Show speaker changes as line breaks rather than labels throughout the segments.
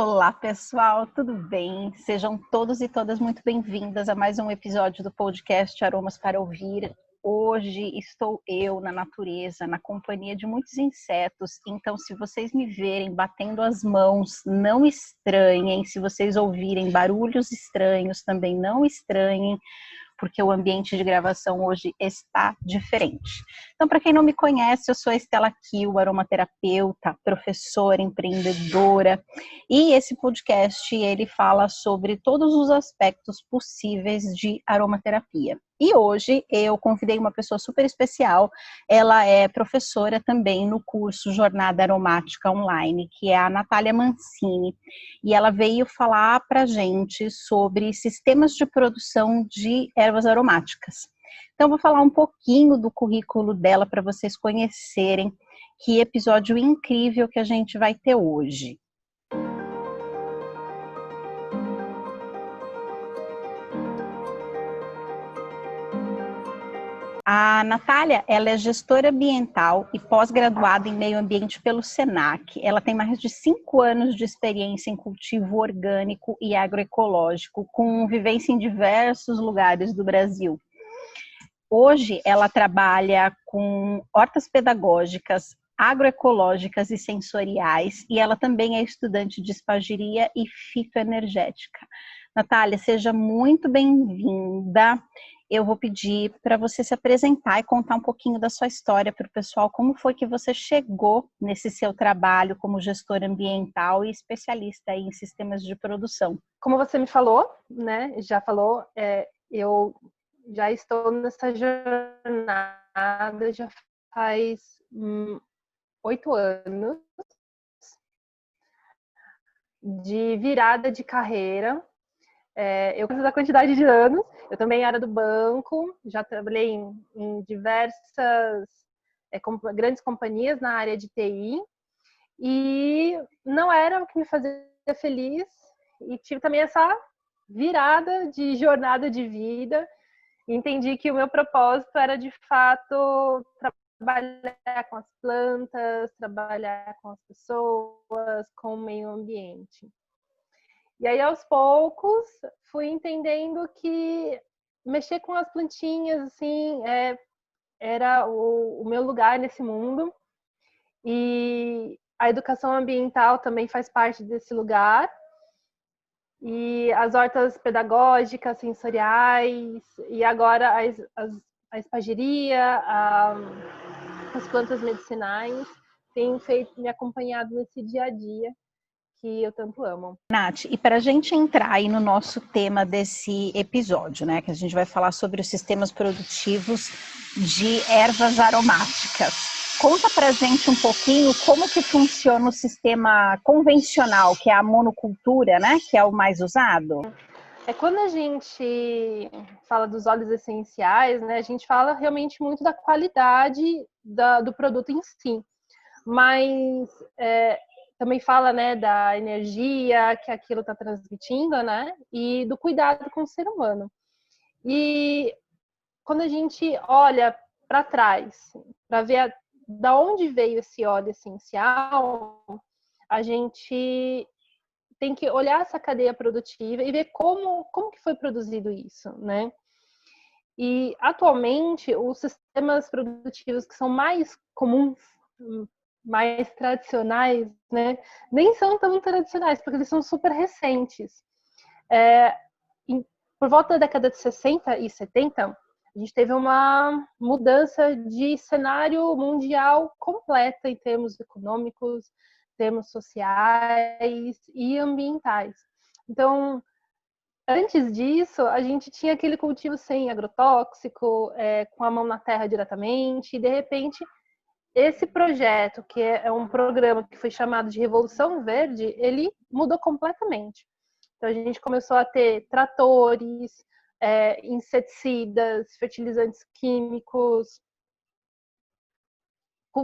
Olá, pessoal, tudo bem? Sejam todos e todas muito bem-vindas a mais um episódio do podcast Aromas para Ouvir. Hoje estou eu na natureza, na companhia de muitos insetos, então se vocês me verem batendo as mãos, não estranhem. Se vocês ouvirem barulhos estranhos, também não estranhem, porque o ambiente de gravação hoje está diferente. Então, para quem não me conhece, eu sou a Estela Kiel, aromaterapeuta, professora, empreendedora, e esse podcast, ele fala sobre todos os aspectos possíveis de aromaterapia. E hoje eu convidei uma pessoa super especial, ela é professora também no curso Jornada Aromática Online, que é a Natália Mancini, e ela veio falar para a gente sobre sistemas de produção de ervas aromáticas. Então, vou falar um pouquinho do currículo dela para vocês conhecerem que episódio incrível que a gente vai ter hoje. A Natália, ela é gestora ambiental e pós-graduada em meio ambiente pelo SENAC. Ela tem mais de 5 anos de experiência em cultivo orgânico e agroecológico, com vivência em diversos lugares do Brasil. Hoje, ela trabalha com hortas pedagógicas, agroecológicas e sensoriais, e ela também é estudante de espagiria e fitoenergética. Natália, seja muito bem-vinda. Eu vou pedir para você se apresentar e contar um pouquinho da sua história para o pessoal. Como foi que você chegou nesse seu trabalho como gestora ambiental e especialista em sistemas de produção?
Como você me falou, né? Já falou, eu já estou nessa jornada já faz 8 anos de virada de carreira. Eu preciso da quantidade de anos. Eu também era do banco, já trabalhei em diversas grandes companhias na área de TI e não era o que me fazia feliz. E tive também essa virada de jornada de vida. Entendi que o meu propósito era, de fato, trabalhar com as plantas, trabalhar com as pessoas, com o meio ambiente. E aí, aos poucos, fui entendendo que mexer com as plantinhas, assim, era o meu lugar nesse mundo. E a educação ambiental também faz parte desse lugar. E as hortas pedagógicas, sensoriais, e agora a espagiria, as plantas medicinais, têm me acompanhado nesse dia a dia que eu tanto amo.
Nath, e para a gente entrar aí no nosso tema desse episódio, né, que a gente vai falar sobre os sistemas produtivos de ervas aromáticas. Conta pra gente um pouquinho como que funciona o sistema convencional, que é a monocultura, né, que é o mais usado.
Quando a gente fala dos óleos essenciais, né, a gente fala realmente muito da qualidade do produto em si. Mas também fala, né, da energia que aquilo está transmitindo, né, e do cuidado com o ser humano. E quando a gente olha para trás, para ver da onde veio esse óleo essencial, a gente tem que olhar essa cadeia produtiva e ver como que foi produzido isso, né? E atualmente os sistemas produtivos que são mais comuns, mais tradicionais, né, nem são tão tradicionais, porque eles são super recentes. Por volta da década de 60 e 70, a gente teve uma mudança de cenário mundial completa em termos econômicos, termos sociais e ambientais. Então, antes disso, a gente tinha aquele cultivo sem agrotóxico, com a mão na terra diretamente, e de repente esse projeto, que é um programa que foi chamado de Revolução Verde, ele mudou completamente. Então a gente começou a ter tratores, inseticidas, fertilizantes químicos,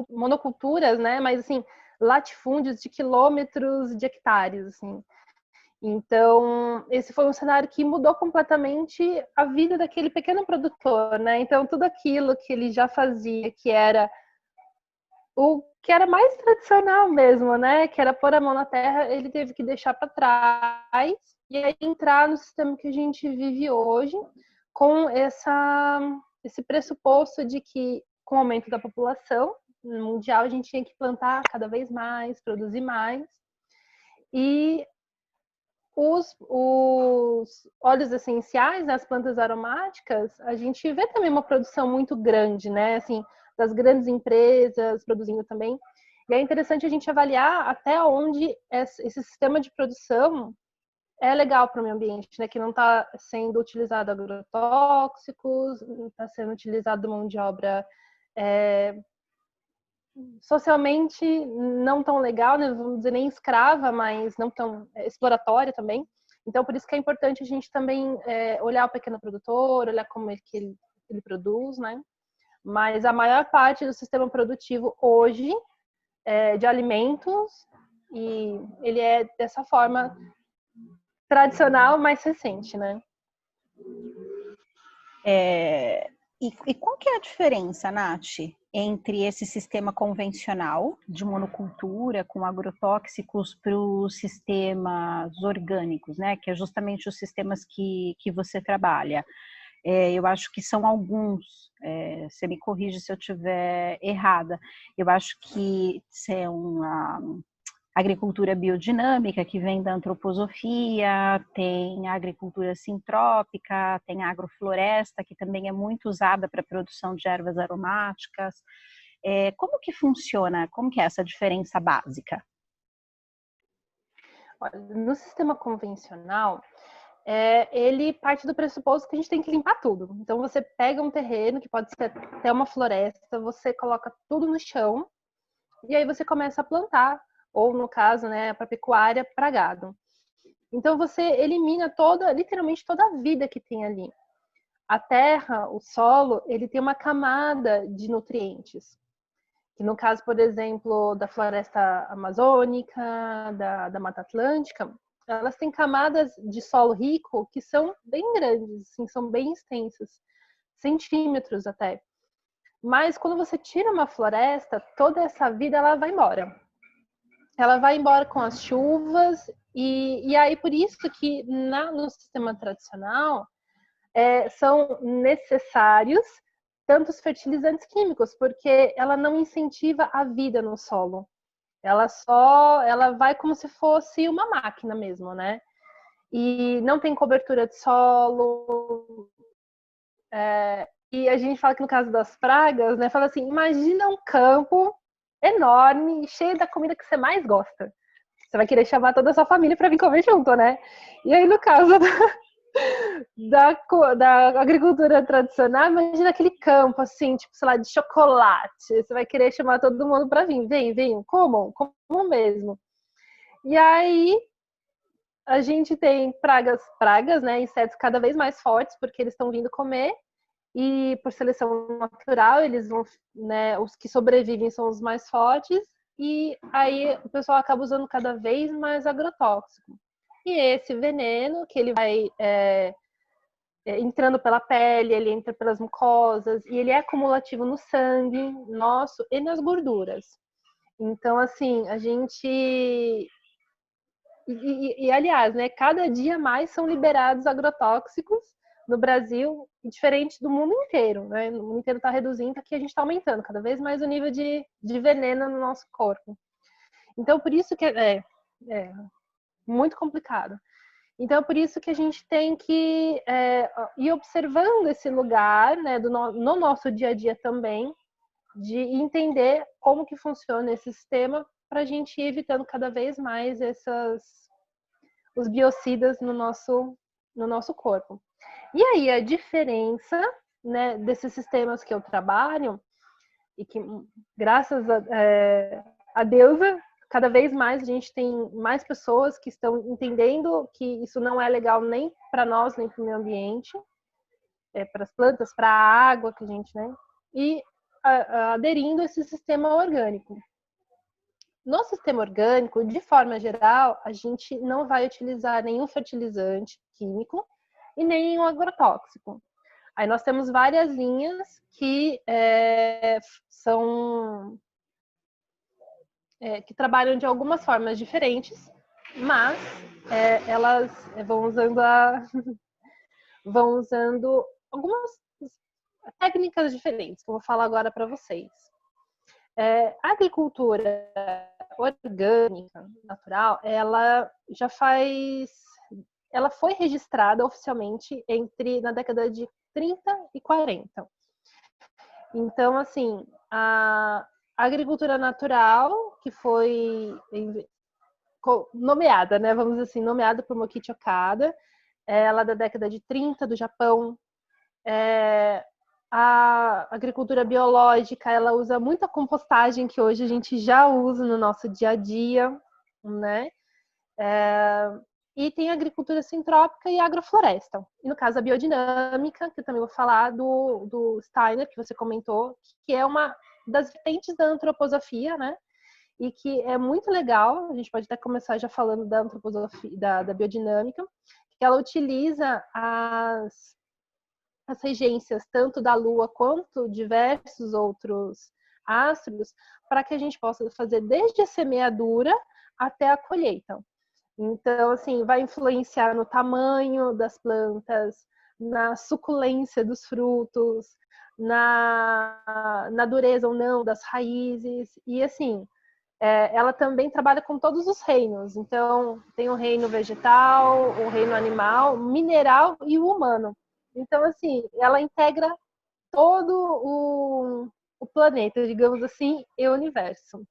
monoculturas, né? Mas assim, latifúndios de quilômetros de hectares, assim. Então, esse foi um cenário que mudou completamente a vida daquele pequeno produtor, né? Então, tudo aquilo que ele já fazia, que era o que era mais tradicional mesmo, né? Que era pôr a mão na terra, ele teve que deixar para trás e aí entrar no sistema que a gente vive hoje, com esse pressuposto de que, com o aumento da população mundial, a gente tinha que plantar cada vez mais, produzir mais. E os óleos essenciais, né, as plantas aromáticas, a gente vê também uma produção muito grande, né? Assim, das grandes empresas produzindo também. E é interessante a gente avaliar até onde esse sistema de produção é legal para o meio ambiente, né? Que não está sendo utilizado agrotóxicos, não está sendo utilizado mão de obra socialmente não tão legal, né? Vamos dizer nem escrava, mas não tão exploratória também. Então, por isso que é importante a gente também olhar o pequeno produtor, olhar como ele produz, né? Mas a maior parte do sistema produtivo hoje é de alimentos e ele é dessa forma tradicional, mais recente, né?
E qual que é a diferença, Nath, entre esse sistema convencional de monocultura com agrotóxicos para os sistemas orgânicos, né? Que é justamente os sistemas que você trabalha. Eu acho que são alguns, você me corrige se eu estiver errada, eu acho que são agricultura biodinâmica, que vem da antroposofia, tem a agricultura sintrópica, tem a agrofloresta, que também é muito usada para a produção de ervas aromáticas. Como que funciona? Como que é essa diferença básica?
No sistema convencional, ele parte do pressuposto que a gente tem que limpar tudo. Então, você pega um terreno, que pode ser até uma floresta, você coloca tudo no chão, e aí você começa a plantar, ou no caso, né, para pecuária, para gado. Então você elimina literalmente toda a vida que tem ali. A terra, o solo, ele tem uma camada de nutrientes. Que no caso, por exemplo, da floresta amazônica, da Mata Atlântica, elas têm camadas de solo rico que são bem grandes, assim, são bem extensas, centímetros até. Mas quando você tira uma floresta, toda essa vida ela vai embora. Ela vai embora com as chuvas, e aí por isso que no sistema tradicional são necessários tantos fertilizantes químicos, porque ela não incentiva a vida no solo. Ela vai como se fosse uma máquina mesmo, né? E não tem cobertura de solo. E a gente fala que no caso das pragas, né? Fala assim, imagina um campo enorme, cheio da comida que você mais gosta. Você vai querer chamar toda a sua família para vir comer junto, né? E aí, no caso da agricultura tradicional, imagina aquele campo, assim, tipo, sei lá, de chocolate. Você vai querer chamar todo mundo para vir. Vem, comam mesmo. E aí, a gente tem pragas, né? Insetos cada vez mais fortes, porque eles estão vindo comer. E por seleção natural, eles vão, né? Os que sobrevivem são os mais fortes. E aí o pessoal acaba usando cada vez mais agrotóxico. E esse veneno, que ele vai entrando pela pele, ele entra pelas mucosas, e ele é acumulativo no sangue nosso e nas gorduras. Então, assim, a gente. Aliás, né, cada dia mais são liberados agrotóxicos no Brasil, diferente do mundo inteiro, né? O mundo inteiro está reduzindo, aqui a gente está aumentando cada vez mais o nível de veneno no nosso corpo. Então, por isso que é muito complicado. Então, por isso que a gente tem que ir observando esse lugar, né, no nosso dia a dia também, de entender como que funciona esse sistema para a gente ir evitando cada vez mais os biocidas no nosso corpo. E aí a diferença, né, desses sistemas que eu trabalho, e que graças a Deus, cada vez mais a gente tem mais pessoas que estão entendendo que isso não é legal nem para nós, nem para o meio ambiente, para as plantas, para a água que a gente, né? E aderindo a esse sistema orgânico. No sistema orgânico, de forma geral, a gente não vai utilizar nenhum fertilizante químico e nenhum agrotóxico. Aí nós temos várias linhas que são que trabalham de algumas formas diferentes, mas elas vão usando algumas técnicas diferentes, que eu vou falar agora para vocês. A agricultura orgânica, natural, ela foi registrada oficialmente na década de 30 e 40. Então, assim, a agricultura natural, que foi nomeada, né? Vamos dizer assim, nomeada por Mokichi Okada, ela da década de 30 do Japão. A agricultura biológica, ela usa muita compostagem que hoje a gente já usa no nosso dia a dia, né? E tem a agricultura sintrópica e a agrofloresta. E no caso a biodinâmica, que eu também vou falar do Steiner, que você comentou, que é uma das vertentes da antroposofia, né? E que é muito legal, a gente pode até começar já falando da antroposofia, da biodinâmica, que ela utiliza as regências tanto da Lua quanto diversos outros astros para que a gente possa fazer desde a semeadura até a colheita. Então, assim, vai influenciar no tamanho das plantas, na suculência dos frutos, na dureza ou não das raízes. E, assim, ela também trabalha com todos os reinos. Então, tem o reino vegetal, o reino animal, mineral e o humano. Então, assim, ela integra todo o planeta, digamos assim, e o universo.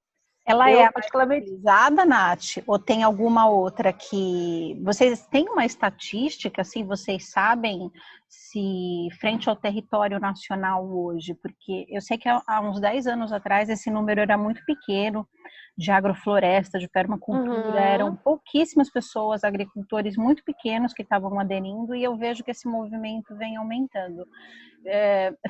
Ela é
Eu,
a mais
particularmente,
utilizada, Nath? Ou tem alguma outra que... Vocês têm uma estatística, assim, vocês sabem se frente ao território nacional hoje? Porque eu sei que há uns 10 anos atrás esse número era muito pequeno, de agrofloresta, de permacultura, eram pouquíssimas pessoas, agricultores muito pequenos que estavam aderindo, e eu vejo que esse movimento vem aumentando.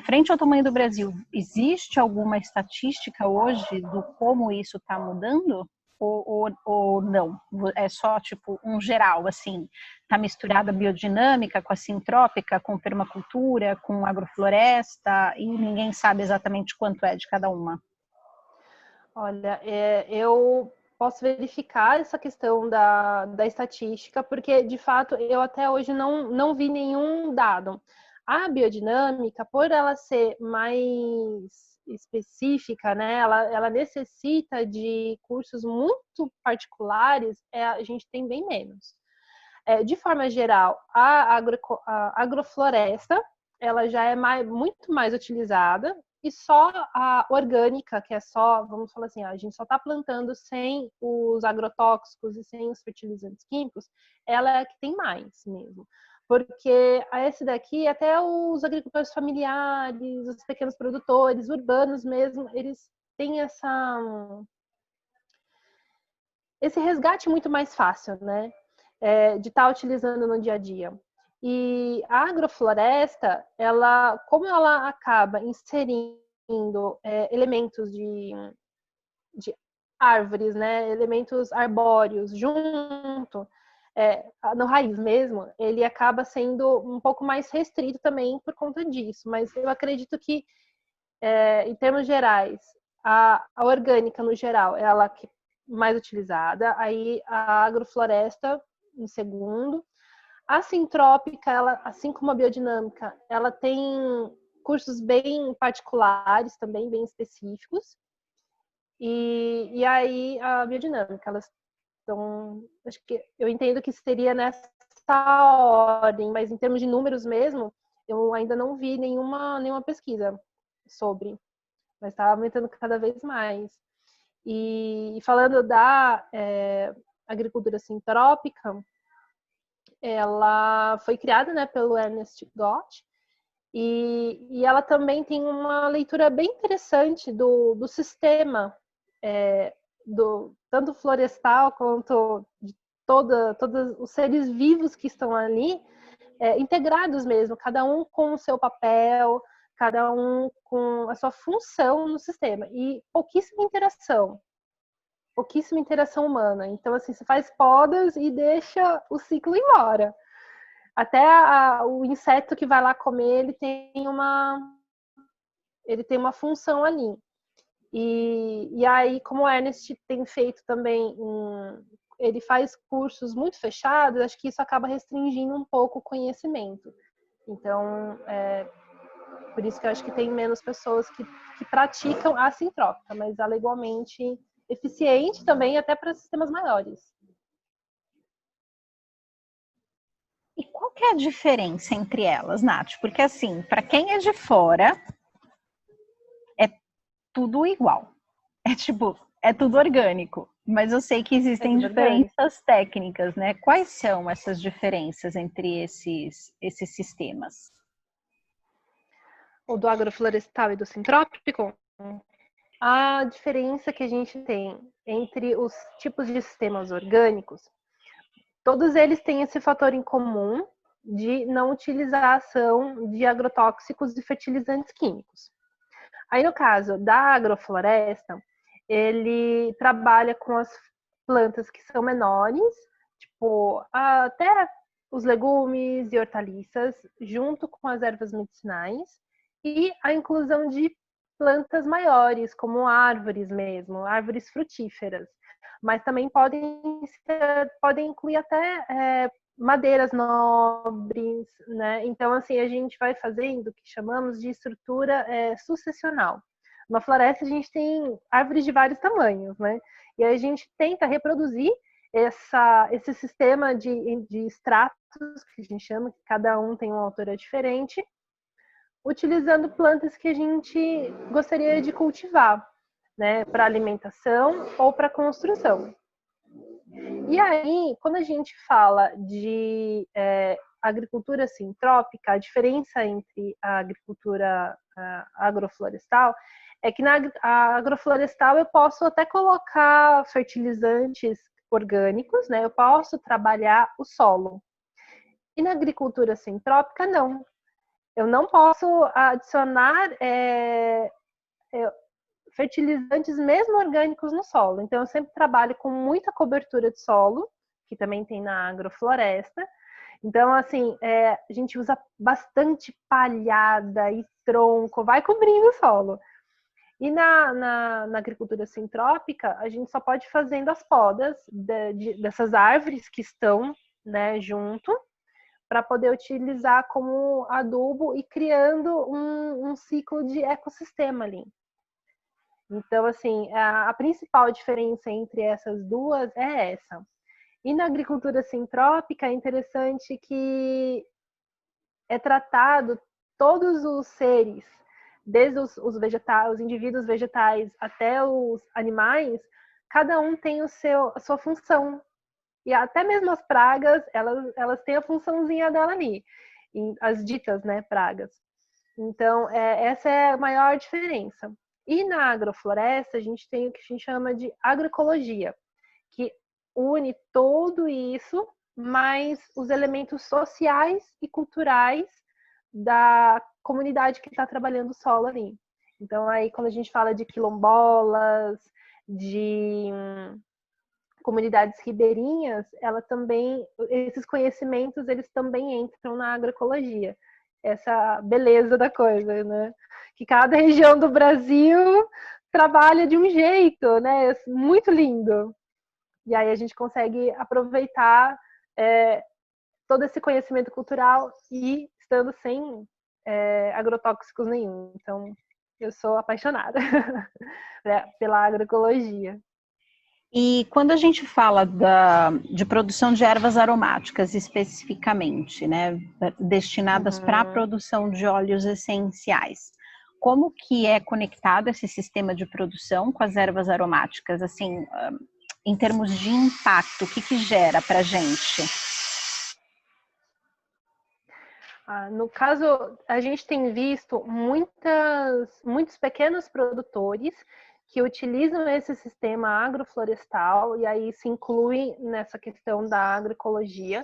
Frente ao tamanho do Brasil, existe alguma estatística hoje do como isso está mudando? Ou não? É só tipo um geral, assim, está misturada a biodinâmica com a sintrópica, com permacultura, com agrofloresta, e ninguém sabe exatamente quanto é de cada uma.
olha, eu posso verificar essa questão da estatística, porque, de fato, eu até hoje não vi nenhum dado. A biodinâmica, por ela ser mais específica, né, ela necessita de cursos muito particulares, a gente tem bem menos. De forma geral, a agrofloresta, ela já é muito mais utilizada, e só a orgânica, que é só, vamos falar assim, a gente só está plantando sem os agrotóxicos e sem os fertilizantes químicos, ela é a que tem mais mesmo. Porque esse daqui, até os agricultores familiares, os pequenos produtores, urbanos mesmo, eles têm esse resgate muito mais fácil, né? De estar utilizando no dia a dia. E a agrofloresta, como ela acaba inserindo elementos de árvores, né, elementos arbóreos junto, no raiz mesmo, ele acaba sendo um pouco mais restrito também por conta disso. Mas eu acredito que, em termos gerais, a orgânica no geral, ela que mais utilizada, aí a agrofloresta em segundo. A sintrópica, ela, assim como a biodinâmica, ela tem cursos bem particulares também, bem específicos. E aí a biodinâmica, elas estão, acho que eu entendo que seria nessa ordem, mas em termos de números mesmo, eu ainda não vi nenhuma pesquisa sobre, mas está aumentando cada vez mais. E falando da agricultura sintrópica, ela foi criada, né, pelo Ernest Gott, e ela também tem uma leitura bem interessante do sistema, tanto florestal quanto de todos os seres vivos que estão ali, integrados mesmo, cada um com o seu papel, cada um com a sua função no sistema, e pouquíssima interação humana. Então, assim, você faz podas e deixa o ciclo embora. Até o inseto que vai lá comer, ele tem uma função ali. E aí, como o Ernest tem feito também, ele faz cursos muito fechados, acho que isso acaba restringindo um pouco o conhecimento. Então, por isso que eu acho que tem menos pessoas que praticam a assintrópica, mas ela é igualmente eficiente também até para sistemas maiores.
E qual que é a diferença entre elas, Nath? Porque assim, para quem é de fora, é tudo igual. É tipo, é tudo orgânico. Mas eu sei que existem diferenças técnicas, né? Quais são essas diferenças entre esses sistemas?
O do agroflorestal e do sintrópico? A diferença que a gente tem entre os tipos de sistemas orgânicos, todos eles têm esse fator em comum de não utilizar a ação de agrotóxicos e fertilizantes químicos. Aí, no caso da agrofloresta, ele trabalha com as plantas que são menores, tipo, até os legumes e hortaliças, junto com as ervas medicinais, e a inclusão de plantas maiores, como árvores mesmo, árvores frutíferas. Mas também podem incluir até madeiras nobres, né? Então, assim, a gente vai fazendo o que chamamos de estrutura sucessional. Na floresta, a gente tem árvores de vários tamanhos, né? E aí a gente tenta reproduzir esse sistema de estratos, que a gente chama, que cada um tem uma altura diferente, utilizando plantas que a gente gostaria de cultivar, né? Para alimentação ou para construção. E aí, quando a gente fala de agricultura sintrópica, a diferença entre a agricultura agroflorestal é que na agroflorestal eu posso até colocar fertilizantes orgânicos, né? Eu posso trabalhar o solo. E na agricultura sintrópica, não. Eu não posso adicionar fertilizantes mesmo orgânicos no solo. Então, eu sempre trabalho com muita cobertura de solo, que também tem na agrofloresta. Então, assim, a gente usa bastante palhada e tronco, vai cobrindo o solo. E na agricultura sintrópica, a gente só pode ir fazendo as podas dessas árvores que estão, né, junto, para poder utilizar como adubo e criando um ciclo de ecossistema ali. Então, assim, a principal diferença entre essas duas é essa. E na agricultura sintrópica é interessante que é tratado todos os seres, desde os vegetais, os indivíduos vegetais até os animais, cada um tem a sua função. E até mesmo as pragas, elas têm a funçãozinha dela ali, as ditas, né, pragas. Então, essa é a maior diferença. E na agrofloresta, a gente tem o que a gente chama de agroecologia, que une tudo isso, mais os elementos sociais e culturais da comunidade que está trabalhando o solo ali. Então, aí, quando a gente fala de quilombolas, de comunidades ribeirinhas, esses conhecimentos, eles também entram na agroecologia. Essa beleza da coisa, né? Que cada região do Brasil trabalha de um jeito, né? Muito lindo. E aí a gente consegue aproveitar todo esse conhecimento cultural e estando sem agrotóxicos nenhum. Então, eu sou apaixonada pela agroecologia.
E quando a gente fala de produção de ervas aromáticas especificamente, né, destinadas para a produção de óleos essenciais, como que é conectado esse sistema de produção com as ervas aromáticas, assim, em termos de impacto, o que gera para a gente?
No caso, a gente tem visto muitos pequenos produtores que utilizam esse sistema agroflorestal, e aí se inclui nessa questão da agroecologia,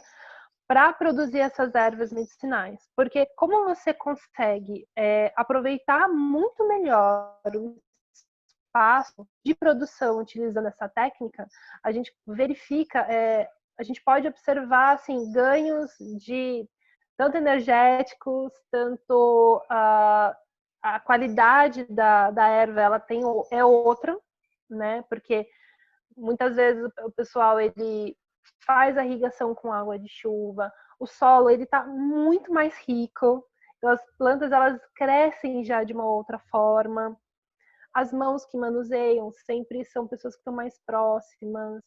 para produzir essas ervas medicinais. Porque como você consegue aproveitar muito melhor o espaço de produção utilizando essa técnica, a gente verifica, a gente pode observar assim, ganhos de tanto energéticos, tanto a qualidade da erva ela é outra, né? Porque muitas vezes o pessoal ele faz a irrigação com água de chuva, o solo ele está muito mais rico, então, as plantas elas crescem já de uma outra forma. As mãos que manuseiam sempre são pessoas que estão mais próximas.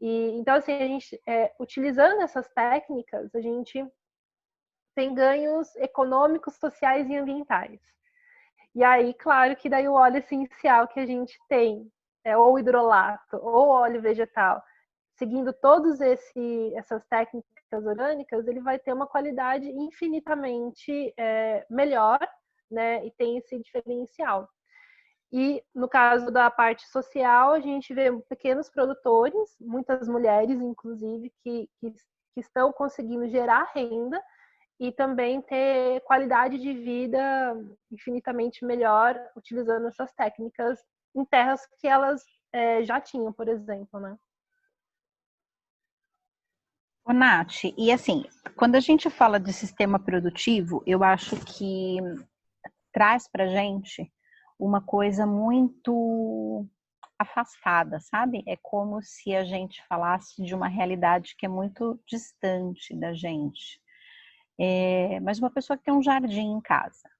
E então assim a gente utilizando essas técnicas a gente tem ganhos econômicos, sociais e ambientais. E aí, claro que daí o óleo essencial que a gente tem, ou hidrolato, ou óleo vegetal, seguindo todas essas técnicas orgânicas, ele vai ter uma qualidade infinitamente melhor, né? E tem esse diferencial. E no caso da parte social, a gente vê pequenos produtores, muitas mulheres, inclusive, que estão conseguindo gerar renda e também ter qualidade de vida infinitamente melhor utilizando essas técnicas em terras que elas já tinham, por exemplo, né?
Ô, Nath, e assim, quando a gente fala de sistema produtivo, eu acho que traz pra gente uma coisa muito afastada, sabe? É como se a gente falasse de uma realidade que é muito distante da gente. Mas uma pessoa que tem um jardim em casa,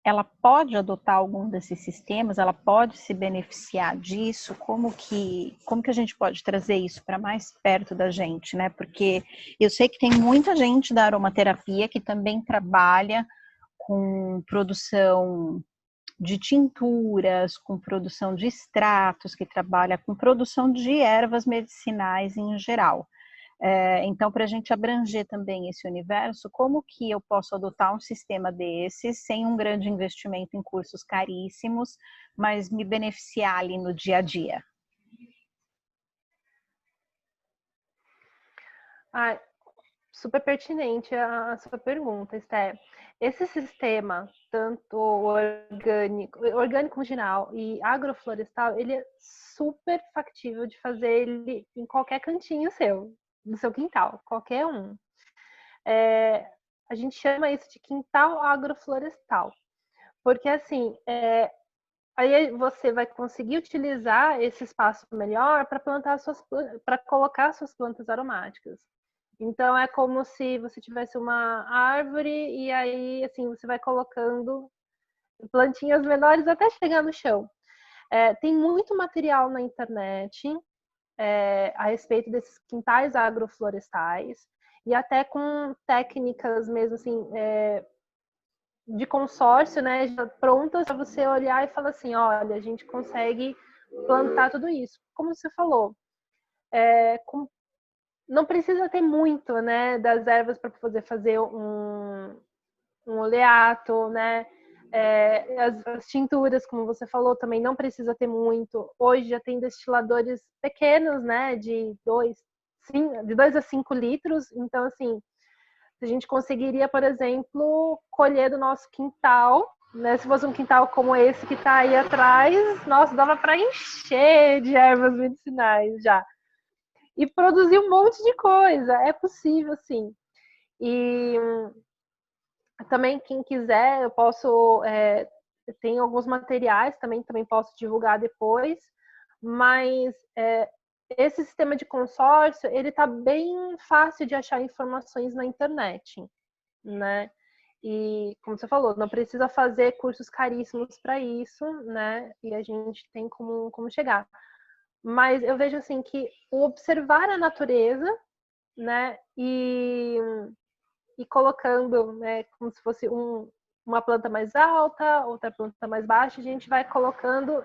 ela pode adotar algum desses sistemas, ela pode se beneficiar disso, como que a gente pode trazer isso para mais perto da gente, né? Porque eu sei que tem muita gente da aromaterapia que também trabalha com produção de tinturas, com produção de extratos, que trabalha com produção de ervas medicinais em geral. Então, para a gente abranger também esse universo, como que eu posso adotar um sistema desses sem um grande investimento em cursos caríssimos, mas me beneficiar ali no dia a dia?
Ah, super pertinente a sua pergunta, Esther. Esse sistema, tanto orgânico no geral e agroflorestal, ele é super factível de fazer ele em qualquer cantinho seu, do seu quintal, qualquer um. A gente chama isso de quintal agroflorestal, porque assim, aí você vai conseguir utilizar esse espaço melhor para colocar suas plantas aromáticas. Então é como se você tivesse uma árvore e aí assim você vai colocando plantinhas menores até chegar no chão. Tem muito material na internet a respeito desses quintais agroflorestais e até com técnicas mesmo assim de consórcio, né, já prontas para você olhar e falar assim, olha, a gente consegue plantar tudo isso. Como você falou, não precisa ter muito, né, das ervas para poder fazer um oleato, né? As tinturas, como você falou, também não precisa ter muito. Hoje já tem destiladores pequenos, né, de 2 a 5 litros. Então, assim, a gente conseguiria, por exemplo, colher do nosso quintal, né? Se fosse um quintal como esse que está aí atrás, nossa, dava para encher de ervas medicinais já. E produzir um monte de coisa. É possível, sim. E também, quem quiser, eu posso. Tem alguns materiais também posso divulgar depois, mas esse sistema de consórcio ele está bem fácil de achar informações na internet, né? E como você falou, não precisa fazer cursos caríssimos para isso, né? E a gente tem como chegar. Mas eu vejo assim que o observar a natureza, né? E colocando, né, como se fosse uma planta mais alta, outra planta mais baixa, a gente vai colocando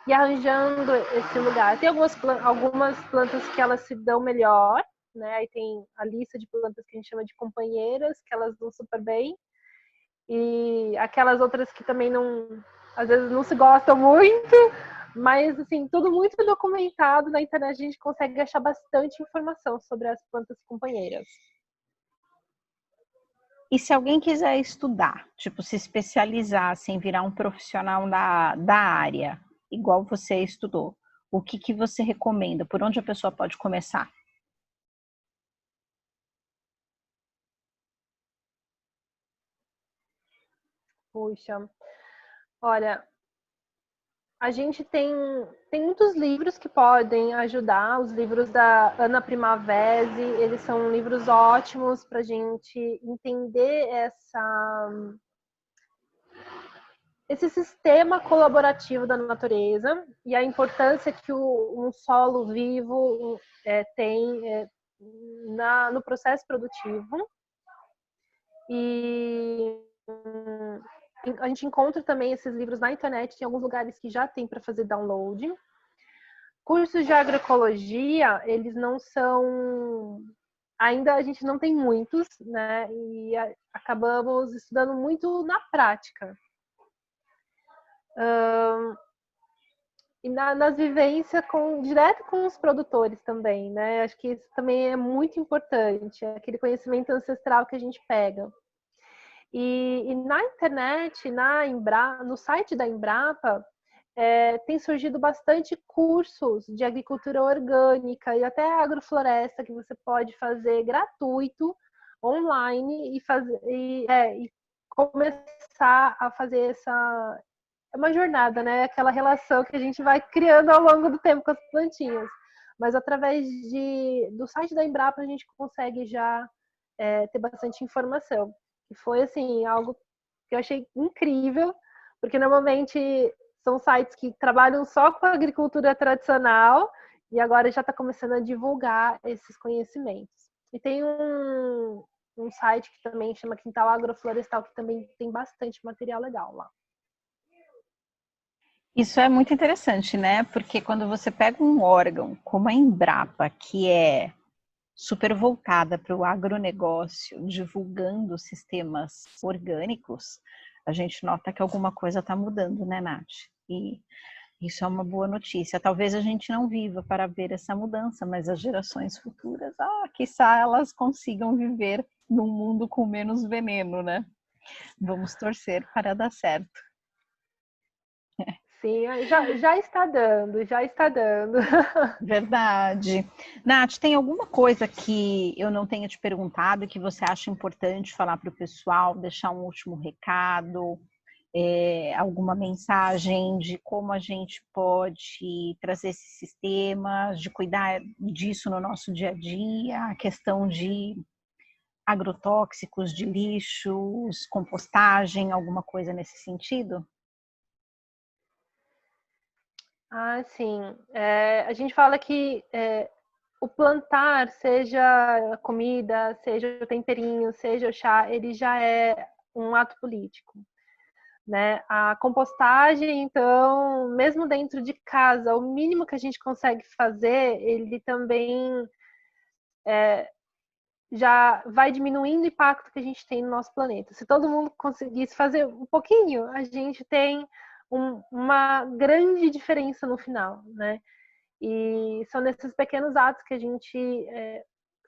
e arranjando esse lugar. Tem algumas plantas que elas se dão melhor, né? Aí tem a lista de plantas que a gente chama de companheiras, que elas dão super bem, e aquelas outras que também não, às vezes não se gostam muito, mas assim, tudo muito documentado na internet, a gente consegue achar bastante informação sobre as plantas companheiras.
E se alguém quiser estudar, tipo, se especializar, assim, virar um profissional da área, igual você estudou, o que você recomenda? Por onde a pessoa pode começar?
Puxa, olha, a gente tem muitos livros que podem ajudar. Os livros da Ana Primavesi, eles são livros ótimos para a gente entender esse sistema colaborativo da natureza e a importância que um solo vivo tem no processo produtivo. E a gente encontra também esses livros na internet, tem alguns lugares que já tem para fazer download. Cursos de agroecologia, eles não são... Ainda a gente não tem muitos, né? E acabamos estudando muito na prática. E nas vivências direto com os produtores também, né? Acho que isso também é muito importante, aquele conhecimento ancestral que a gente pega. E na internet, no site da Embrapa, tem surgido bastante cursos de agricultura orgânica e até agrofloresta que você pode fazer gratuito, online, e começar a fazer essa... É uma jornada, né? Aquela relação que a gente vai criando ao longo do tempo com as plantinhas. Mas através do site da Embrapa a gente consegue já ter bastante informação. E foi, assim, algo que eu achei incrível, porque normalmente são sites que trabalham só com a agricultura tradicional e agora já está começando a divulgar esses conhecimentos. E tem um site que também chama Quintal Agroflorestal, que também tem bastante material legal lá.
Isso é muito interessante, né? Porque quando você pega um órgão como a Embrapa, que é super voltada para o agronegócio, divulgando sistemas orgânicos, a gente nota que alguma coisa está mudando, né, Nath? E isso é uma boa notícia. Talvez a gente não viva para ver essa mudança, mas as gerações futuras, quiçá elas consigam viver num mundo com menos veneno, né? Vamos torcer para dar certo.
Sim, já está dando, já está dando.
Verdade. Nath, tem alguma coisa que eu não tenha te perguntado que você acha importante falar para o pessoal, deixar um último recado, alguma mensagem de como a gente pode trazer esses sistemas, de cuidar disso no nosso dia a dia, a questão de agrotóxicos, de lixos, compostagem, alguma coisa nesse sentido?
Sim. A gente fala que o plantar, seja comida, seja o temperinho, seja o chá, ele já é um ato político, né? A compostagem, então, mesmo dentro de casa, o mínimo que a gente consegue fazer, ele também já vai diminuindo o impacto que a gente tem no nosso planeta. Se todo mundo conseguisse fazer um pouquinho, a gente tem uma grande diferença no final, né? E são nesses pequenos atos que a gente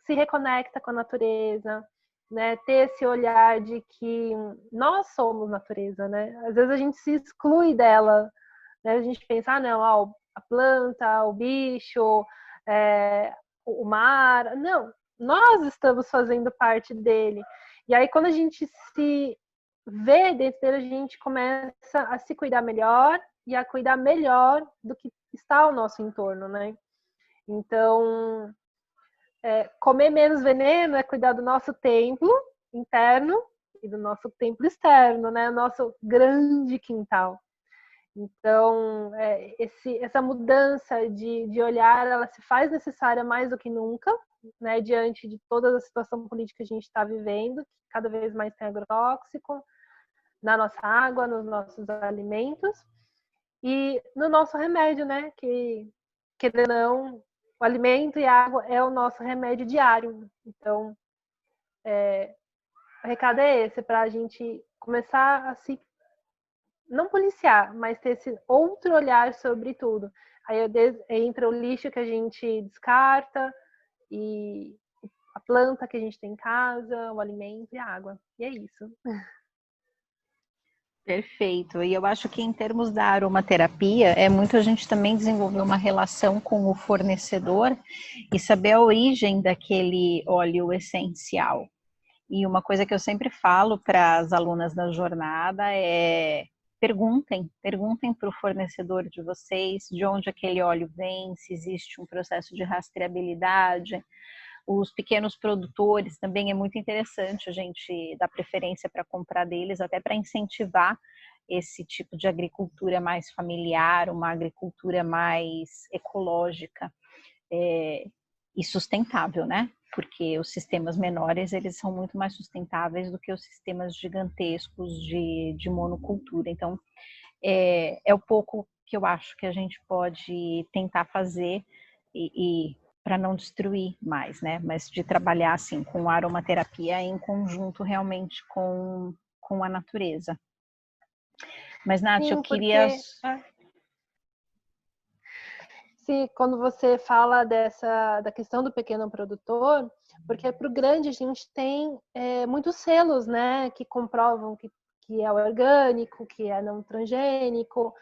se reconecta com a natureza, né? Ter esse olhar de que nós somos natureza, né? Às vezes a gente se exclui dela, né? A gente pensa, não, a planta, o bicho, o mar. Não, nós estamos fazendo parte dele. E aí, quando a gente se vê dentro dele, a gente começa a se cuidar melhor e a cuidar melhor do que está ao nosso entorno, né? Então, comer menos veneno é cuidar do nosso templo interno e do nosso templo externo, né? O nosso grande quintal. Então, essa mudança de olhar, ela se faz necessária mais do que nunca, né? Diante de toda a situação política que a gente está vivendo, que cada vez mais tem agrotóxico na nossa água, nos nossos alimentos e no nosso remédio, né? Que, querendo ou não, o alimento e a água é o nosso remédio diário. Então, o recado é esse, para a gente começar a se não policiar, mas ter esse outro olhar sobre tudo. Aí entra o lixo que a gente descarta e a planta que a gente tem em casa, o alimento e a água. E é isso.
Perfeito. E eu acho que em termos da aromaterapia, é muito a gente também desenvolver uma relação com o fornecedor e saber a origem daquele óleo essencial. E uma coisa que eu sempre falo para as alunas da jornada é perguntem para o fornecedor de vocês de onde aquele óleo vem, se existe um processo de rastreabilidade. Os pequenos produtores também é muito interessante a gente dar preferência para comprar deles, até para incentivar esse tipo de agricultura mais familiar, uma agricultura mais ecológica e sustentável, né? Porque os sistemas menores, eles são muito mais sustentáveis do que os sistemas gigantescos de monocultura. Então, é o pouco que eu acho que a gente pode tentar fazer e para não destruir mais, né? Mas de trabalhar assim com aromaterapia em conjunto realmente com a natureza. Mas, Nath,
Sim,
eu queria...
Sim, quando você fala da questão do pequeno produtor, porque para o grande a gente tem muitos selos, né, que comprovam que é orgânico, que é não transgênico,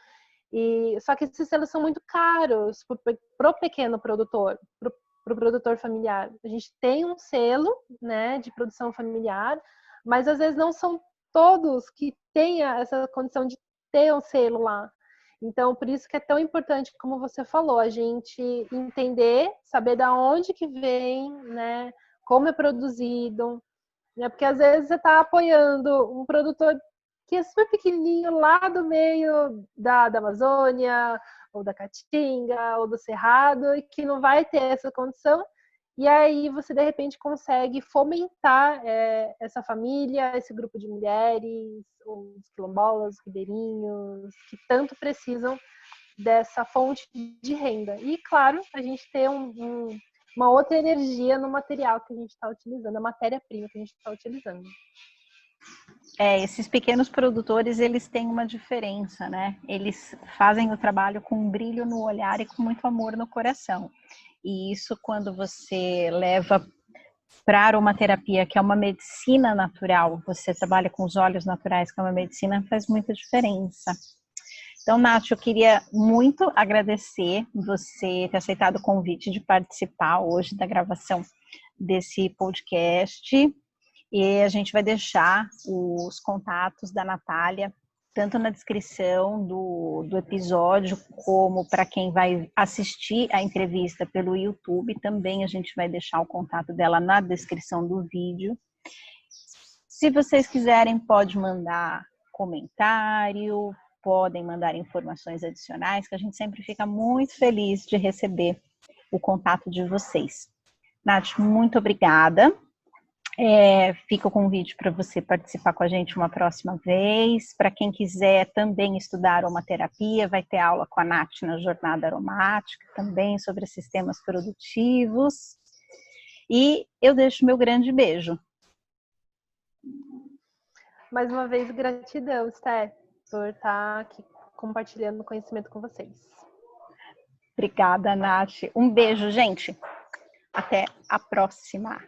só que esses selos são muito caros para o pequeno produtor, para o produtor familiar. A gente tem um selo, né, de produção familiar, mas às vezes não são todos que tenham essa condição de ter um selo lá. Então, por isso que é tão importante, como você falou, a gente entender, saber da onde que vem, né, como é produzido, né, porque às vezes você está apoiando um produtor que é super pequenininho lá do meio da Amazônia, ou da Caatinga, ou do Cerrado, e que não vai ter essa condição, e aí você, de repente, consegue fomentar essa família, esse grupo de mulheres, os quilombolas, os ribeirinhos, que tanto precisam dessa fonte de renda. E, claro, a gente ter uma outra energia no material que a gente está utilizando, a matéria-prima que a gente está utilizando.
Esses pequenos produtores, eles têm uma diferença, né? Eles fazem o trabalho com um brilho no olhar e com muito amor no coração. E isso, quando você leva para a aromaterapia, que é uma medicina natural, você trabalha com os óleos naturais, que é uma medicina, faz muita diferença. Então, Nath, eu queria muito agradecer você ter aceitado o convite de participar hoje da gravação desse podcast. E a gente vai deixar os contatos da Natália, tanto na descrição do episódio, como para quem vai assistir a entrevista pelo YouTube, também a gente vai deixar o contato dela na descrição do vídeo. Se vocês quiserem, pode mandar comentário, podem mandar informações adicionais, que a gente sempre fica muito feliz de receber o contato de vocês. Nath, muito obrigada. Fica o convite para você participar com a gente uma próxima vez. Para quem quiser também estudar aromaterapia, vai ter aula com a Nath na Jornada Aromática, também sobre sistemas produtivos. E eu deixo meu grande beijo.
Mais uma vez, gratidão, Sté, por estar aqui compartilhando conhecimento com vocês.
Obrigada, Nath. Um beijo, gente. Até a próxima.